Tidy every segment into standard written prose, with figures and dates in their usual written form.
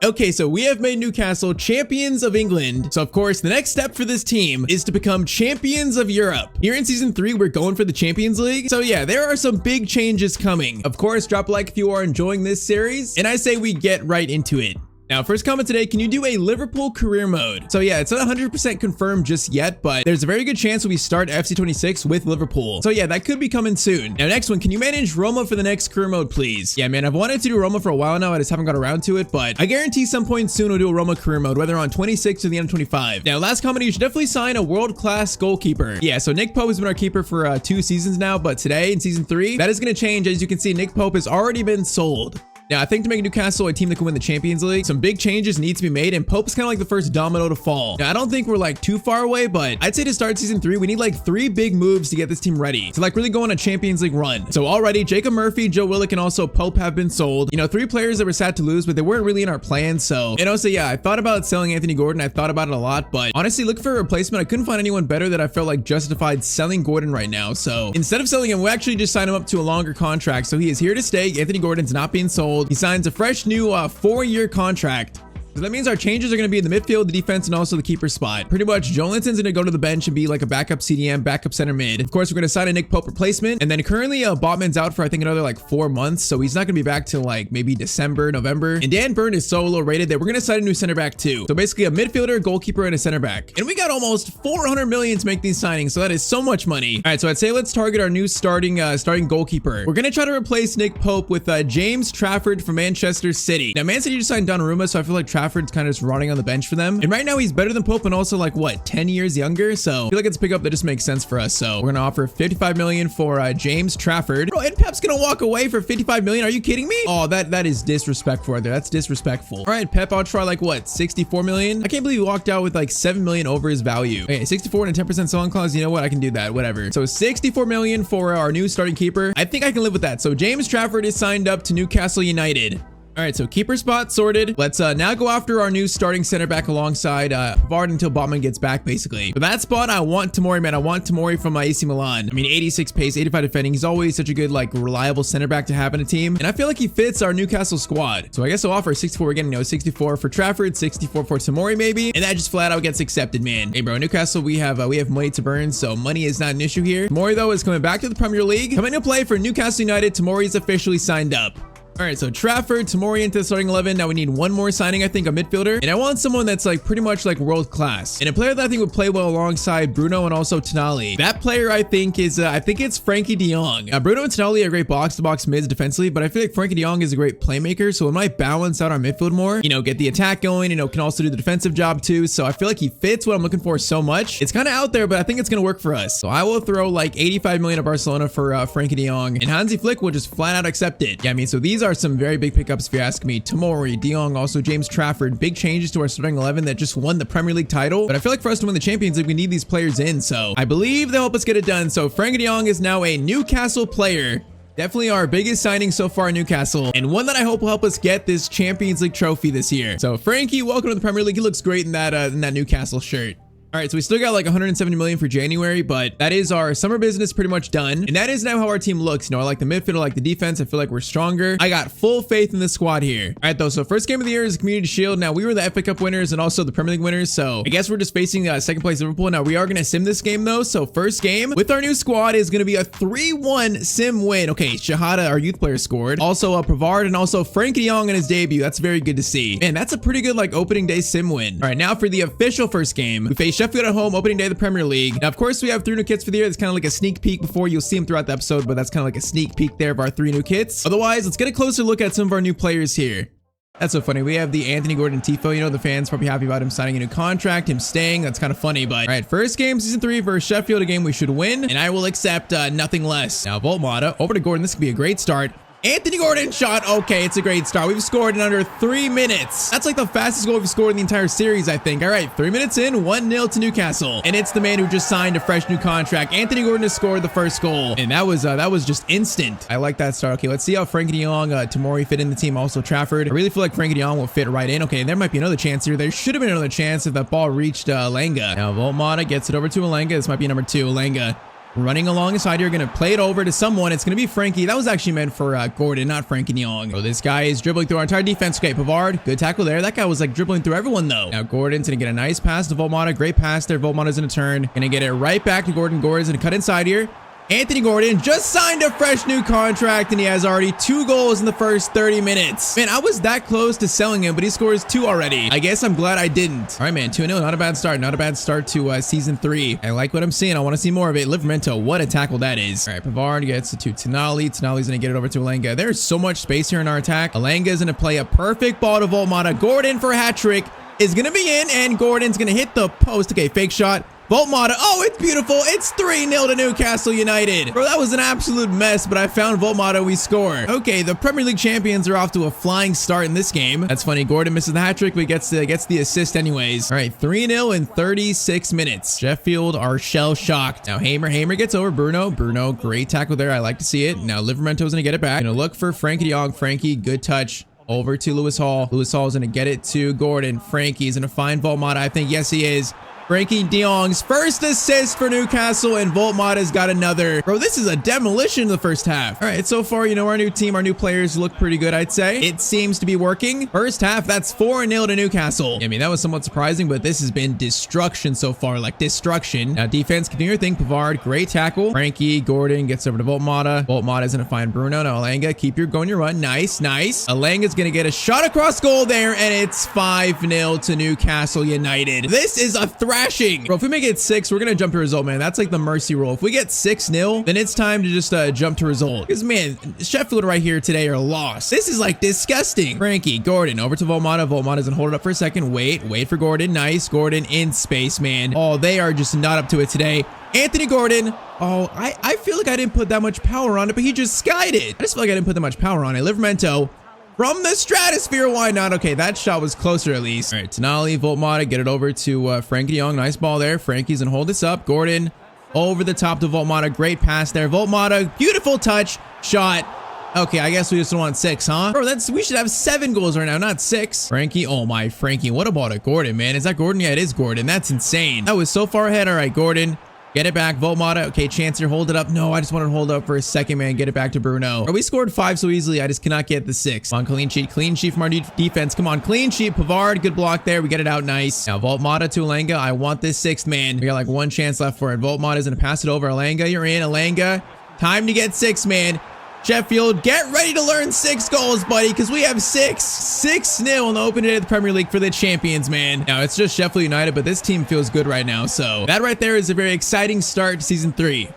Okay, so we have made Newcastle champions of England. So of course, the next step for this team is to become champions of Europe. Here in season 3, we're going for the Champions League. So yeah, there are some big changes coming. Of course, drop a like if you are enjoying this series, and I say we get right into it. Now, first comment today, can you do a Liverpool career mode? So yeah, it's not 100% confirmed just yet, but there's a very good chance we start FC 26 with Liverpool. So yeah, that could be coming soon. Now, next one, can you manage Roma for the next career mode, please? Yeah, man, I've wanted to do Roma for a while now. I just haven't got around to it, but I guarantee some point soon we'll do a Roma career mode, whether on 26 or the end of 25. Now, last comment, you should definitely sign a world-class goalkeeper. Yeah, so Nick Pope has been our keeper for 2 seasons now, but today in season 3, that is going to change. As you can see, Nick Pope has already been sold. Now, I think to make Newcastle a team that can win the Champions League, some big changes need to be made, and Pope's kind of like the first domino to fall. Now, I don't think we're like too far away, but I'd say to start season 3, we need like 3 big moves to get this team ready to like really go on a Champions League run. So already, Jacob Murphy, Joe Willock, and also Pope have been sold. You know, 3 players that were sad to lose, but they weren't really in our plans. So, and also, yeah, I thought about selling Anthony Gordon. I thought about it a lot, but honestly, looking for a replacement, I couldn't find anyone better that I felt like justified selling Gordon right now. So instead of selling him, we actually just signed him up to a longer contract. So he is here to stay. Anthony Gordon's not being sold. He signs a fresh new 4-year contract. So that means our changes are going to be in the midfield, the defense, and also the keeper spot. Pretty much, Joelinton's going to go to the bench and be like a backup CDM, backup center mid. Of course, we're going to sign a Nick Pope replacement. And then currently, Botman's out for, I think, another like 4 months. So he's not going to be back till like maybe December, November. And Dan Burn is so low rated that we're going to sign a new center back too. So basically a midfielder, goalkeeper, and a center back. And we got almost 400 million to make these signings. So that is so much money. All right, so I'd say let's target our new starting goalkeeper. We're going to try to replace Nick Pope with James Trafford from Manchester City. Now, Man City just signed Donnarumma, so I feel like Trafford's kind of just running on the bench for them. And right now he's better than Pope and also like what, 10 years younger. So I feel like it's a pickup that just makes sense for us. So we're gonna offer 55 million for James Trafford. Bro, and Pep's gonna walk away for 55 million. Are you kidding me? Oh, that is disrespectful right there. That's disrespectful. All right, Pep, I'll try like what, 64 million? I can't believe he walked out with like 7 million over his value. Okay, 64 and a 10% selling clause. You know what? I can do that. Whatever. So 64 million for our new starting keeper. I think I can live with that. So James Trafford is signed up to Newcastle United. All right, so keeper spot sorted. Let's now go after our new starting center back alongside Pavard until Botman gets back, basically. For that spot, I want Tomori, man. I want Tomori from AC Milan. I mean, 86 pace, 85 defending. He's always such a good, like, reliable center back to have in a team. And I feel like he fits our Newcastle squad. So I guess I'll offer 64 again. You know, 64 for Trafford, 64 for Tomori, maybe. And that just flat out gets accepted, man. Hey, bro, Newcastle, we have money to burn, so money is not an issue here. Tomori, though, is coming back to the Premier League. Coming to play for Newcastle United. Tomori is officially signed up. All right, so Trafford, Tomori into the starting 11. Now we need one more signing, I think, a midfielder. And I want someone that's like pretty much like world class. And a player that I think would play well alongside Bruno and also Tonali. That player I think is, I think it's Frankie de Jong. Bruno and Tonali are great box-to-box mids defensively, but I feel like Frankie de Jong is a great playmaker. So it might balance out our midfield more, you know, get the attack going, you know, can also do the defensive job too. So I feel like he fits what I'm looking for so much. It's kind of out there, but I think it's going to work for us. So I will throw like 85 million to Barcelona for Frankie de Jong, and Hansi Flick will just flat out accept it. Yeah, I mean, so these are some very big pickups if you ask me. Tomori, de Jong, also James Trafford. Big changes to our starting 11 that just won the Premier League title. But I feel like for us to win the Champions League, we need these players in. So I believe they'll help us get it done. So Frankie de Jong is now a Newcastle player. Definitely our biggest signing so far in Newcastle, and one that I hope will help us get this Champions League trophy this year. So Frankie, welcome to the Premier League. He looks great in that Newcastle shirt. All right, so we still got like 170 million for January, but that is our summer business pretty much done. And that is now how our team looks. You know, I like the midfield, I like the defense. I feel like we're stronger. I got full faith in this squad here. All right, though, so first game of the year is Community Shield. Now, we were the FA Cup winners and also the Premier League winners, so I guess we're just facing second place Liverpool. Now, we are going to sim this game, though. So first game with our new squad is going to be a 3-1 sim win. Okay, Shahada, our youth player, scored. Also, Pavard and also Frankie de Jong in his debut. That's very good to see. Man, that's a pretty good, like, opening day sim win. All right, now for the official first game. We face Sheffield at home, opening day of the Premier League. Now, of course, we have 3 new kits for the year. That's kind of like a sneak peek before you'll see them throughout the episode, but that's kind of like a sneak peek there of our 3 new kits. Otherwise, let's get a closer look at some of our new players here. That's so funny. We have the Anthony Gordon Tifo. You know, the fans probably happy about him signing a new contract, him staying. That's kind of funny, but all right, first game, season 3 versus Sheffield, a game we should win, and I will accept nothing less. Now, Voltmata over to Gordon. This could be a great start. Anthony Gordon shot. Okay, it's a great start. We've scored in under 3 minutes. That's like the fastest goal we've scored in the entire series, I think. All right, 3 minutes in, 1-0 to Newcastle. And it's the man who just signed a fresh new contract. Anthony Gordon has scored the first goal. And that was just instant. I like that start. Okay, let's see how Frankie de Jong, Tomori fit in the team. Also Trafford. I really feel like Frankie de Jong will fit right in. Okay, and there might be another chance here. There should have been another chance if that ball reached Alenga. Now, Voltmata gets it over to Alenga. This might be number 2, Alenga. Running alongside here, gonna play it over to someone. It's gonna be Frankie. That was actually meant for Gordon, not Frankie de Jong. Oh, this guy is dribbling through our entire defense. Okay, Pavard, good tackle there. That guy was like dribbling through everyone though. Now Gordon's gonna get a nice pass to Volmata. Great pass there. Volmata's gonna turn. Gonna get it right back to Gordon. Gordon's gonna cut inside here. Anthony Gordon just signed a fresh new contract and he has already 2 goals in the first 30 minutes. Man, I was that close to selling him, but he scores 2 already. I guess I'm glad I didn't. All right, man, 2-0. Not a bad start. Not a bad start to season 3. I like what I'm seeing. I want to see more of it. Livramento, what a tackle that is. All right, Pavard gets it to Tonali. Tonali's going to get it over to Alenga. There's so much space here in our attack. Alenga's going to play a perfect ball to Volmata. Gordon for a hat trick is going to be in, and Gordon's going to hit the post. Okay, fake shot. Volmata, oh, it's beautiful. It's 3-0 to Newcastle United. Bro, that was an absolute mess, but I found Volmata, we score. Okay, the Premier League champions are off to a flying start in this game. That's funny. Gordon misses the hat trick, but gets the assist anyways. All right, 3-0 in 36 minutes. Sheffield are shell-shocked. Now, Hamer gets over Bruno. Bruno, great tackle there. I like to see it. Now, Livermento's going to get it back. Going to look for Frankie de Jong. Frankie, good touch. Over to Lewis Hall. Lewis Hall is going to get it to Gordon. Frankie's going to find Volmata. I think, yes, he is. Frankie de Jong's first assist for Newcastle, and Volmata's got another. Bro, this is a demolition in the first half. All right, so far, you know, our new team, our new players look pretty good, I'd say. It seems to be working. First half, that's 4-0 to Newcastle. I mean, that was somewhat surprising, but this has been destruction so far, like destruction. Now, defense, continue your thing. Pavard, great tackle. Frankie, Gordon gets over to Volmata. Volmata's going to find Bruno. Now, Alenga, keep your going, your run. Nice, nice. Alenga's going to get a shot across goal there, and it's 5-0 to Newcastle United. This is a thrashing. Bro, if we make it 6, we're gonna jump to result, man. That's like the mercy rule. If we get 6-0, then it's time to just jump to result. Because, man, Sheffield right here today are lost. This is like disgusting. Frankie, Gordon, over to Volmata. Volmata doesn't hold it up for a second. Wait for Gordon. Nice. Gordon in space, man. Oh, they are just not up to it today. Anthony Gordon. Oh, I feel like I didn't put that much power on it, but he just skied it. I just feel like I didn't put that much power on it. Livramento. From the stratosphere, why not? Okay, that shot was closer at least. All right, Tonali, Volmata, get it over to Frankie de Jong. Nice ball there. Frankie's gonna hold this up. Gordon over the top to Volmata. Great pass there. Volmata, beautiful touch, shot. Okay, I guess we just don't want 6, huh? Bro, we should have 7 goals right now, not 6. Frankie, oh my, Frankie, what about a Gordon, man? Is that Gordon? Yeah, it is Gordon. That's insane. That was so far ahead. All right, Gordon. Get it back. Volmata. Okay, chance here. Hold it up. No, I just wanted to hold up for a second, man. Get it back to Bruno. Bro, we scored 5 so easily. I just cannot get the 6. Come on, clean sheet. Clean sheet from our defense. Come on, clean sheet. Pavard, good block there. We get it out nice. Now, Volmata to Alenga. I want this 6th, man. We got like 1 chance left for it. Volmata is going to pass it over. Alenga, you're in. Alenga, time to get 6, man. Sheffield, get ready to learn 6 goals, buddy, because we have 6. 6-0 on the opening day of the Premier League for the champions, man. Now, it's just Sheffield United, but this team feels good right now. So that right there is a very exciting start to season 3.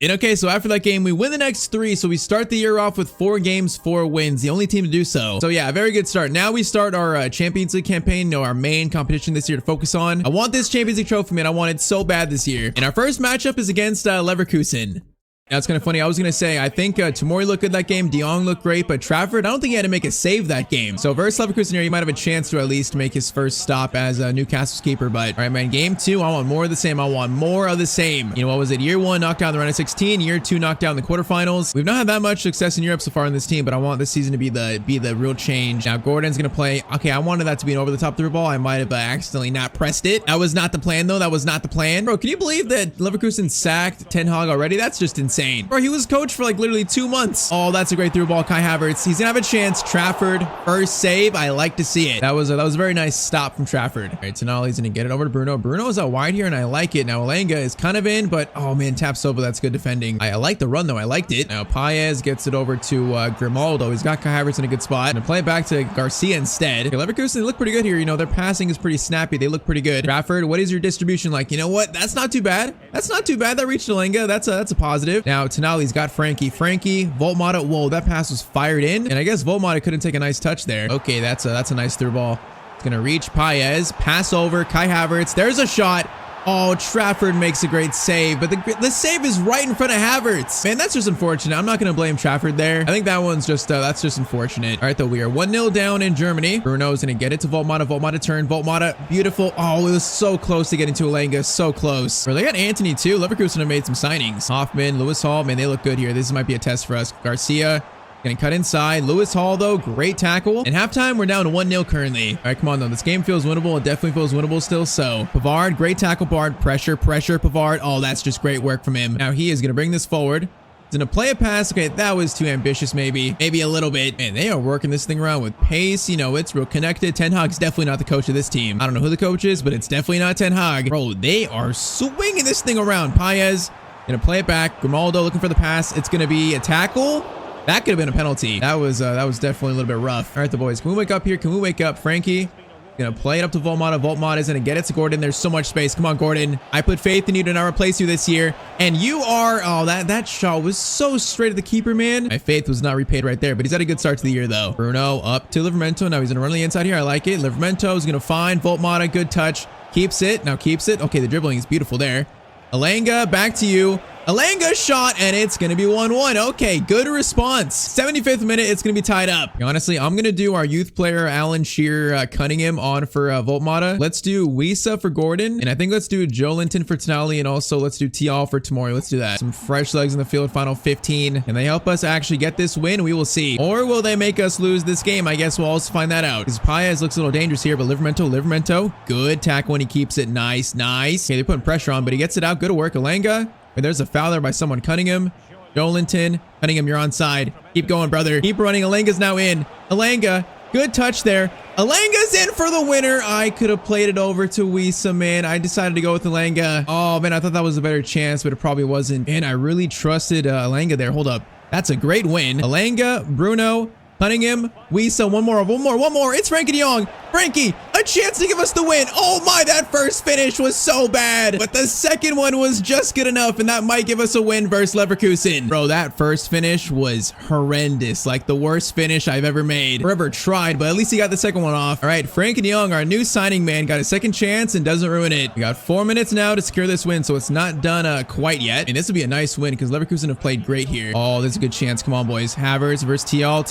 And okay, so after that game, we win the next 3. So we start the year off with 4 games, 4 wins, the only team to do so. So yeah, a very good start. Now we start our Champions League campaign, our main competition this year to focus on. I want this Champions League trophy, man. I want it so bad this year. And our first matchup is against Leverkusen. Now, it's kind of funny. I was going to say, I think Tomori looked good that game. De Jong looked great, but Trafford, I don't think he had to make a save that game. So versus Leverkusen here, he might have a chance to at least make his first stop as Newcastle's keeper. But all right, man, game 2, I want more of the same. I want more of the same. You know, what was it? Year 1, knocked out in the round of 16. Year 2, knocked out in the quarterfinals. We've not had that much success in Europe so far in this team, but I want this season to be the real change. Now, Gordon's going to play. Okay, I wanted that to be an over-the-top through ball. I might have accidentally not pressed it. That was not the plan, though. That was not the plan. Bro, can you believe that Leverkusen sacked Ten Hag already? That's just insane. Bro, he was coach for like literally 2 months. Oh, that's a great through ball. Kai Havertz. He's gonna have a chance. Trafford, first save. I like to see it. That was a very nice stop from Trafford. All right, Tonali's gonna get it over to Bruno. Bruno is out wide here, and I like it. Now Alenga is kind of in, but oh man, taps over. That's good defending. I like the run though. I liked it. Now Paez gets it over to Grimaldo. He's got Kai Havertz in a good spot. Gonna play it back to Garcia instead. Okay, Leverkusen, they look pretty good here. You know, their passing is pretty snappy. They look pretty good. Trafford, what is your distribution like? You know what? That's not too bad. That's not too bad. That reached Alenga. That's a positive. Now Tonali's got Frankie, Volmata. Whoa, that pass was fired in, and I guess Volmata couldn't take a nice touch there. Okay, that's a nice through ball. It's gonna reach Paez, pass over Kai Havertz. There's a shot. Oh, Trafford makes a great save, but the save is right in front of Havertz. Man, that's just unfortunate. I'm not going to blame Trafford there. I think that one's just, that's just unfortunate. All right, though, we are 1-0 down in Germany. Bruno's going to get it to Volmata. Volmata turn. Volmata, beautiful. Oh, it was so close to getting to Alenga. So close. Or they got Anthony, too. Leverkusen have made some signings. Hoffman, Lewis Hall. Man, they look good here. This might be a test for us. Garcia. Gonna cut inside. Lewis Hall, though, great tackle. And halftime, we're down 1-0 currently. All right, come on, though. This game feels winnable. It definitely feels winnable still. So, Pavard, great tackle, Pavard. Pressure, Pavard. Oh, that's just great work from him. Now, he is gonna bring this forward. He's gonna play a pass. Okay, that was too ambitious, maybe a little bit. And they are working this thing around with pace. You know, it's real connected. Ten Hag's definitely not the coach of this team. I don't know who the coach is, but it's definitely not Ten Hag. Bro, they are swinging this thing around. Paez gonna play it back. Grimaldo looking for the pass. It's gonna be a tackle. That could have been a penalty. That was definitely a little bit rough. All right, the boys, can we wake up here? Can we wake up? Frankie gonna play it up to Volmata. Volmata is gonna get it to Gordon. There's so much space. Come on, Gordon. I put faith in you to not replace you this year. And you are, oh, that shot was so straight at the keeper, man. My faith was not repaid right there, but he's had a good start to the year, though. Bruno up to Livramento. Now he's gonna run on the inside here. I like it. Livramento is gonna find Volmata. Good touch. Keeps it. Now keeps it. Okay, the dribbling is beautiful there. Alanga, back to you. Alanga shot, and it's going to be 1-1. Okay, good response. 75th minute, it's going to be tied up. Honestly, I'm going to do our youth player, Alan Shearer Cunningham on for Volmata. Let's do Wisa for Gordon, and I think let's do Joelinton for Tonali, and also let's do Tial for Tomori. Let's do that. Some fresh legs in the field, final 15. Can they help us actually get this win? We will see. Or will they make us lose this game? I guess we'll also find that out. Because Paez looks a little dangerous here, but Livramento, good tackle when he keeps it. Nice. Okay, they're putting pressure on, but he gets it out. Good work, Alanga. There's a foul there by someone. Cunningham. Joelinton. Cunningham, you're onside. Keep going, brother. Keep running. Alanga's now in. Alanga. Good touch there. Alanga's in for the winner. I could have played it over to Wisa, man. I decided to go with Alanga. Oh, man, I thought that was a better chance, but it probably wasn't. Man, I really trusted Alanga there. Hold up. That's a great win. Alanga, Bruno, Cunningham, Wisa, one more. It's Frankie de Jong. Frankie, a chance to give us the win. Oh my, that first finish was so bad, but the second one was just good enough, and that might give us a win versus Leverkusen. Bro, that first finish was horrendous, like the worst finish I've ever made or ever tried, but at least he got the second one off. All right, Frankie de Jong, our new signing man, got a second chance and doesn't ruin it. We got 4 minutes now to secure this win, so it's not done quite yet, and this would be a nice win because Leverkusen have played great here. Oh, there's a good chance. Come on, boys. Havertz versus Tial.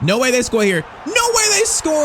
No way they score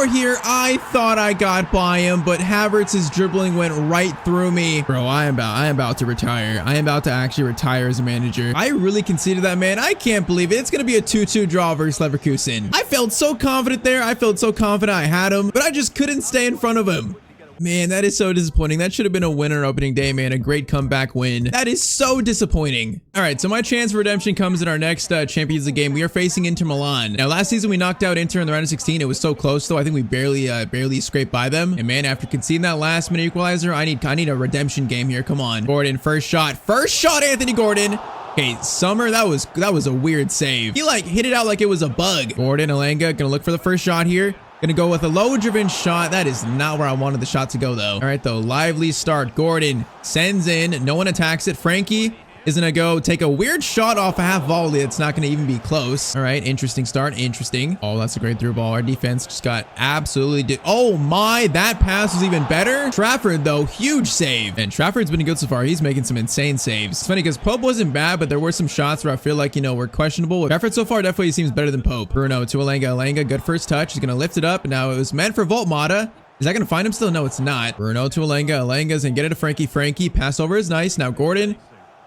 here. I thought I got by him, but Havertz's dribbling went right through me. Bro, I am about to retire. I am about to actually retire as a manager. I really conceded that, man. I can't believe it. It's going to be a 2-2 draw versus Leverkusen. I felt so confident there. I felt so confident I had him, but I just couldn't stay in front of him. Man, that is so disappointing. That should have been a winner opening day, man. A great comeback win. That is so disappointing. All right, so my chance for redemption comes in our next Champions League game. We are facing Inter Milan. Now, last season we knocked out Inter in the round of 16. It was so close, though. I think we barely scraped by them. And man, after conceding that last minute equalizer, I need a redemption game here. Come on, Gordon, first shot, Anthony Gordon. Okay, Summer, that was a weird save. He like hit it out like it was a bug. Gordon, Alanga, gonna look for the first shot here. Gonna go with a low-driven shot. That is not where I wanted the shot to go, though. All right, though. Lively start. Gordon sends in. No one attacks it. Frankie is gonna go take a weird shot off a half volley. It's not gonna even be close. All right, interesting start. Interesting. Oh, that's a great through ball. Our defense just got absolutely... Oh, my. That pass was even better. Trafford, though, huge save. And Trafford's been good so far. He's making some insane saves. It's funny because Pope wasn't bad, but there were some shots where I feel like, you know, were questionable. Trafford so far definitely seems better than Pope. Bruno to Alanga. Good first touch. He's gonna lift it up. Now, it was meant for Volmata. Is that gonna find him still? No, it's not. Bruno to Alanga. Alanga's gonna get it to Frankie. Frankie, pass over is nice. Now, Gordon...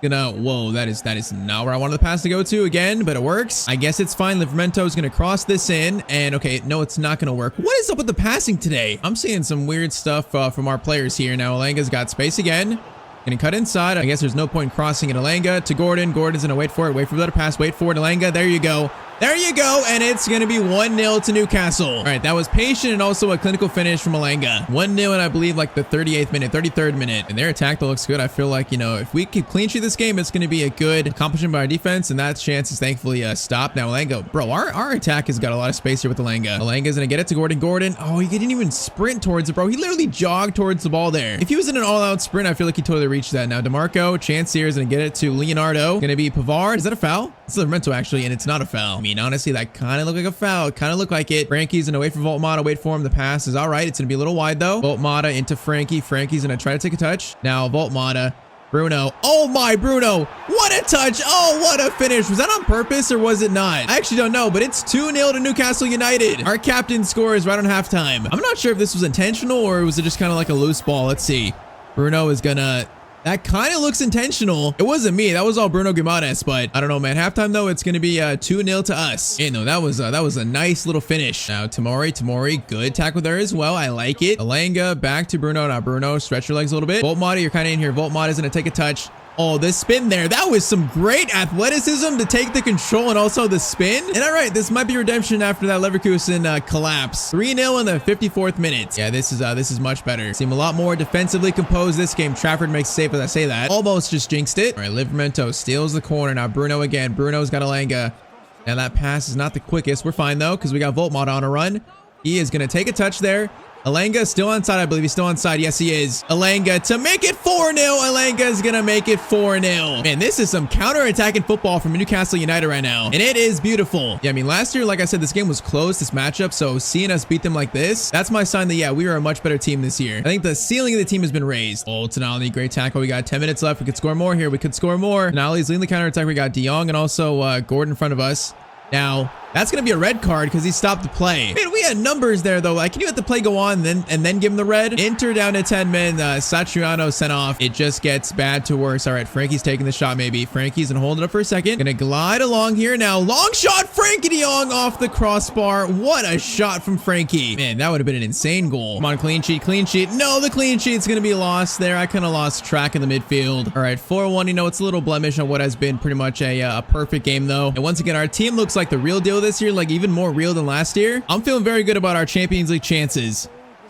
Whoa, that is not where I wanted the pass to go to again, but it works. I guess it's fine. Livramento is gonna cross this in, and okay, no, it's not gonna work. What is up with the passing today? I'm seeing some weird stuff from our players here. Now Alanga's got space again. Gonna cut inside. I guess there's no point crossing it. Alanga to Gordon. Gordon's gonna wait for it. Wait for the other pass. Wait for it. Alanga. There you go. And it's going to be 1-0 to Newcastle. All right, that was patient and also a clinical finish from Alanga. 1-0 and I believe like the 38th minute, 33rd minute. And their attack that looks good. I feel like, you know, if we keep clean sheet this game, it's going to be a good accomplishment by our defense. And that chance is thankfully stopped. Now Alanga, bro, our attack has got a lot of space here with Alanga. Alanga's going to get it to Gordon. Oh, he didn't even sprint towards it, bro. He literally jogged towards the ball there. If he was in an all-out sprint, I feel like he totally reached that. Now DeMarco, chance here is going to get it to Leonardo. Going to be Pavard. Is that a foul? It's Livramento actually, and it's not a foul. I mean, honestly, that kind of looked like a foul. It kind of looked like it. Frankie's gonna wait for Volmata. Wait for him. The pass is all right. It's gonna be a little wide though. Volmata into Frankie. Frankie's gonna try to take a touch. Now Volmata. Bruno. Oh my, Bruno. What a touch. Oh, what a finish. Was that on purpose or was it not? I actually don't know, but it's 2-0 to Newcastle United. Our captain scores right on halftime. I'm not sure if this was intentional or was it just kind of like a loose ball. Let's see. Bruno is gonna That kind of looks intentional. It wasn't me. That was all Bruno Guimaraes, but I don't know, man. Halftime, though, it's going to be 2-0 to us. Hey, no, that was a nice little finish. Now, Tamori, good tackle there as well. I like it. Alanga back to Bruno. Now, Bruno, stretch your legs a little bit. Voltmata, you're kind of in here. Voltmata is going to take a touch. Oh, this spin there. That was some great athleticism to take the control and also the spin. And all right, this might be redemption after that Leverkusen collapse. 3-0 in the 54th minute. Yeah, this is much better. Seem a lot more defensively composed this game. Trafford makes a save as I say that. Almost just jinxed it. All right, Livramento steals the corner. Now Bruno again. Bruno's got Alanga. And that pass is not the quickest. We're fine though, because we got Voltmata on a run. He is going to take a touch there. Alanga still onside, I believe. He's still onside. Yes, he is. Alanga to make it 4-0. Alanga is going to make it 4-0. Man, this is some counter-attacking football from Newcastle United right now. And it is beautiful. Yeah, I mean, last year, like I said, this game was close, this matchup. So seeing us beat them like this, that's my sign that, yeah, we are a much better team this year. I think the ceiling of the team has been raised. Oh, Tonali, great tackle. We got 10 minutes left. We could score more here. We could score more. Tonali's leading the counter-attack. We got De Jong and also Gordon in front of us. Now, that's going to be a red card because he stopped the play. Man, we had numbers there, though. Like, can you let the play go on and then give him the red? Inter down to 10 men. Satriano sent off. It just gets bad to worse. All right, Frankie's taking the shot, maybe. Frankie's going to hold it up for a second. Going to glide along here now. Long shot, Frankie de Jong off the crossbar. What a shot from Frankie. Man, that would have been an insane goal. Come on, clean sheet, clean sheet. No, the clean sheet's going to be lost there. I kind of lost track in the midfield. All right, 4-1. You know, it's a little blemish on what has been pretty much a perfect game, though. And once again, our team looks like the real deal this year, like even more real than last year. I'm feeling very good about our Champions League chances.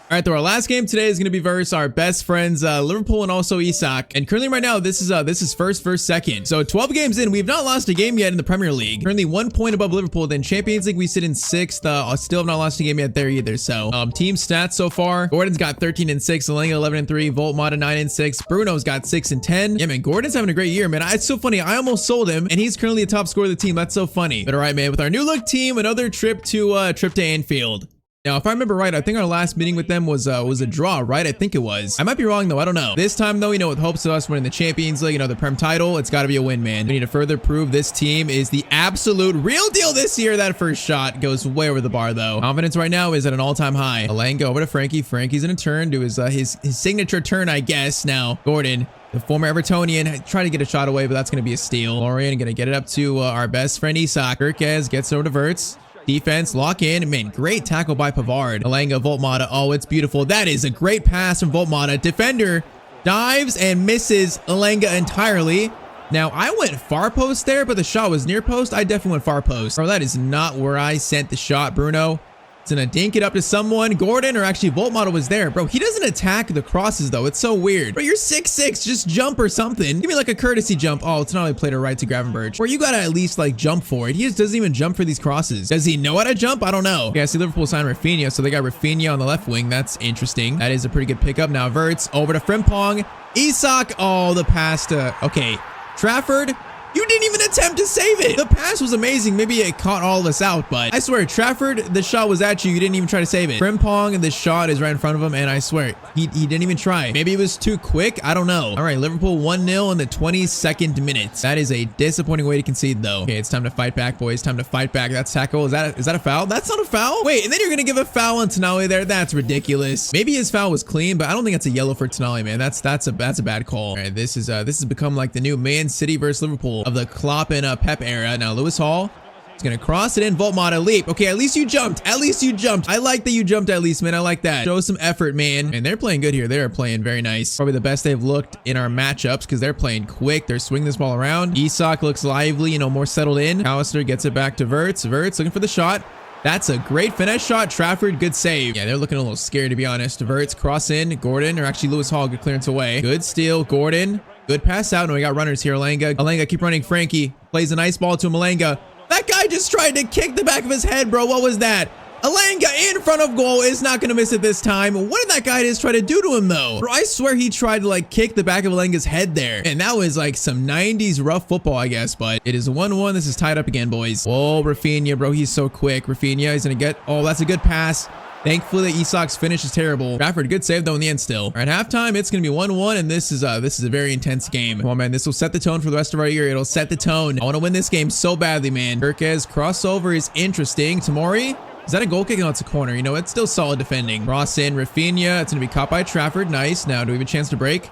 All right, though, our last game today is going to be versus our best friends, Liverpool and also Isak. And currently right now, this is first versus second. So 12 games in, we've not lost a game yet in the Premier League. Currently 1 point above Liverpool. Then Champions League, we sit in 6th. Still have not lost a game yet there either. So team stats so far, Gordon's got 13-6, Alanga 11-3, Voltmata 9-6, Bruno's got 6-10. Yeah, man, Gordon's having a great year, man. It's so funny. I almost sold him, and he's currently a top scorer of the team. That's so funny. But all right, man, with our new look team, another trip to Anfield. Now, if I remember right, I think our last meeting with them was a draw, right? I think it was. I might be wrong, though. I don't know. This time, though, you know, with hopes of us winning the Champions League, you know, the Prem title, it's got to be a win, man. We need to further prove this team is the absolute real deal this year. That first shot goes way over the bar, though. Confidence right now is at an all-time high. Alanga over to Frankie. Frankie's in a turn, do his signature turn, I guess. Now, Gordon, the former Evertonian, trying to get a shot away, but that's going to be a steal. Lorien going to get it up to our best friend, Isak. Kirkez gets over to Verts. Defense, lock in. Man, great tackle by Pavard. Alanga, Voltmata. Oh, it's beautiful. That is a great pass from Voltmata. Defender dives and misses Alanga entirely. Now, I went far post there, but the shot was near post. I definitely went far post. Bro, that is not where I sent the shot, Bruno. It's gonna dink it up to someone. Gordon, or actually Voltmata was there. Bro, he doesn't attack the crosses, though. It's so weird. Bro, you're 6'6". Just jump or something. Give me like a courtesy jump. Oh, it's not only played it right to Gravenberch. Or you gotta at least like jump for it. He just doesn't even jump for these crosses. Does he know how to jump? I don't know. Yeah, I see Liverpool signed Rafinha, so they got Rafinha on the left wing. That's interesting. That is a pretty good pickup. Now Verts over to Frimpong. Isak. Oh, the pass to... Okay. Trafford. You didn't even attempt to save it. The pass was amazing. Maybe it caught all of us out, but I swear, Trafford, the shot was at you. You didn't even try to save it. Frimpong, the shot is right in front of him, and I swear, he didn't even try. Maybe it was too quick. I don't know. All right, Liverpool 1-0 in the 22nd minute. That is a disappointing way to concede, though. Okay, it's time to fight back, boys. Time to fight back. That's tackle. Is that a foul? That's not a foul. Wait, and then you're gonna give a foul on Tonali there? That's ridiculous. Maybe his foul was clean, but I don't think that's a yellow for Tonali, man. That's a bad call. All right, this has become like the new Man City versus Liverpool of the Klopp and Pep era. Now Lewis Hall is gonna cross it in. Voltmata leap. Okay, at least you jumped. At least you jumped. I like that you jumped at least, man. I like that. Show some effort, man. And they're playing good here. They're playing very nice. Probably the best they've looked in our matchups because they're playing quick. They're swinging this ball around. Isak looks lively, you know, more settled in. Callister gets it back to Verts. Verts looking for the shot. That's a great finesse shot. Trafford, good save. Yeah, they're looking a little scared, to be honest. Verts cross in. Gordon, or actually Lewis Hall, good clearance away. Good steal. Gordon. Good pass out. No, we got runners here. Alanga, keep running. Frankie plays a nice ball to him. Alanga. That guy just tried to kick the back of his head, bro. What was that? Alanga in front of goal is not going to miss it this time. What did that guy just try to do to him, though? Bro, I swear he tried to, like, kick the back of Alanga's head there. And that was, like, some 90s rough football, I guess. But it is 1-1. This is tied up again, boys. Whoa, Rafinha, bro. He's so quick. Rafinha, he's going to get... Oh, that's a good pass. Thankfully, Isak's finish is terrible. Trafford, good save though in the end still. All right, halftime, it's going to be 1-1, and this is a very intense game. Come on, man. This will set the tone for the rest of our year. It'll set the tone. I want to win this game so badly, man. Kirkez crossover is interesting. Tamori, is that a goal kick? No, it's a corner. You know, it's still solid defending. Cross in, Rafinha. It's going to be caught by Trafford. Nice. Now, do we have a chance to break?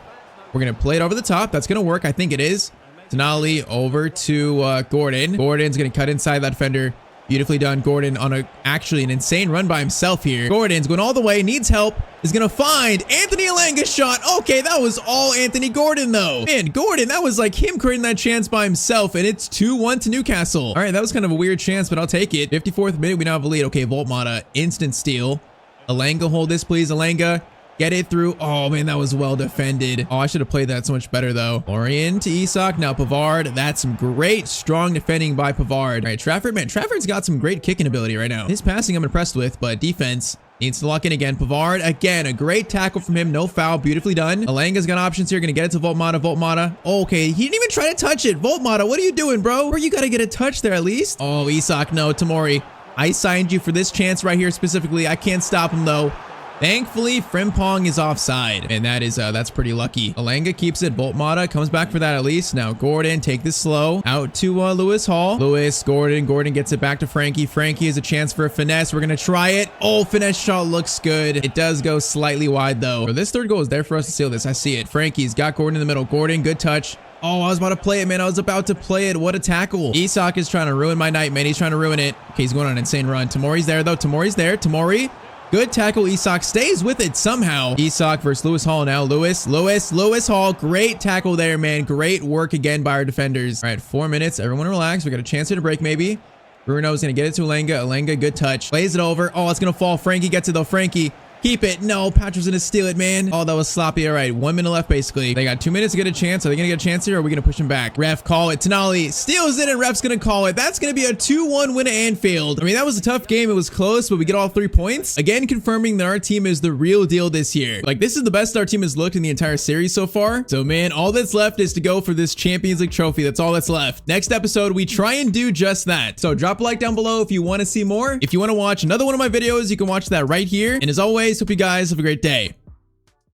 We're going to play it over the top. That's going to work. I think it is. Denali over to Gordon. Gordon's going to cut inside that defender. Beautifully done. Gordon on actually an insane run by himself here. Gordon's going all the way, needs help, is going to find Anthony Alanga's shot. Okay, that was all Anthony Gordon though. Man, Gordon, that was like him creating that chance by himself, and it's 2-1 to Newcastle. All right, that was kind of a weird chance, but I'll take it. 54th minute, we now have a lead. Okay, Voltmata, instant steal. Alanga, hold this, please. Alanga. Get it through. Oh, man, that was well defended. Oh, I should have played that so much better, though. Lorien to Isak. Now Pavard. That's some great, strong defending by Pavard. All right, Trafford. Man, Trafford's got some great kicking ability right now. His passing I'm impressed with, but defense needs to lock in again. Pavard, again, a great tackle from him. No foul. Beautifully done. Alanga's got options here. Going to get it to Voltmata. Voltmata. Okay, he didn't even try to touch it. Voltmata, what are you doing, bro? You got to get a touch there at least. Oh, Isak. No, Tomori. I signed you for this chance right here specifically. I can't stop him, though. Thankfully, Frimpong is offside, and that's pretty lucky. Alanga keeps it. Voltmata comes back for that at least. Now Gordon, take this slow. Out to Lewis Hall. Lewis, Gordon. Gordon gets it back to Frankie. Frankie has a chance for a finesse. We're going to try it. Oh, finesse shot looks good. It does go slightly wide, though. So this third goal is there for us to seal this. I see it. Frankie's got Gordon in the middle. Gordon, good touch. Oh, I was about to play it, man. I was about to play it. What a tackle. Isak is trying to ruin my night, man. He's trying to ruin it. Okay, he's going on an insane run. Tomori's there, though. Tomori's there. Tomori. Good tackle. Isak stays with it somehow. Isak versus Lewis Hall now. Lewis Hall. Great tackle there, man. Great work again by our defenders. All right, 4 minutes. Everyone relax. We got a chance here to break, maybe. Bruno's going to get it to Alanga. Alanga, good touch. Plays it over. Oh, it's going to fall. Frankie gets it, though. Frankie. Keep it. No, Patrick's going to steal it, man. Oh, that was sloppy. All right, 1 minute left, basically. They got 2 minutes to get a chance. Are they going to get a chance here, or are we going to push him back? Ref, call it. Tenali steals it, and ref's going to call it. That's going to be a 2-1 win at Anfield. I mean, that was a tough game. It was close, but we get all 3 points. Again, confirming that our team is the real deal this year. Like, this is the best our team has looked in the entire series so far. So, man, all that's left is to go for this Champions League trophy. That's all that's left. Next episode, we try and do just that. So, drop a like down below if you want to see more. If you want to watch another one of my videos, you can watch that right here. And as always, hope you guys have a great day.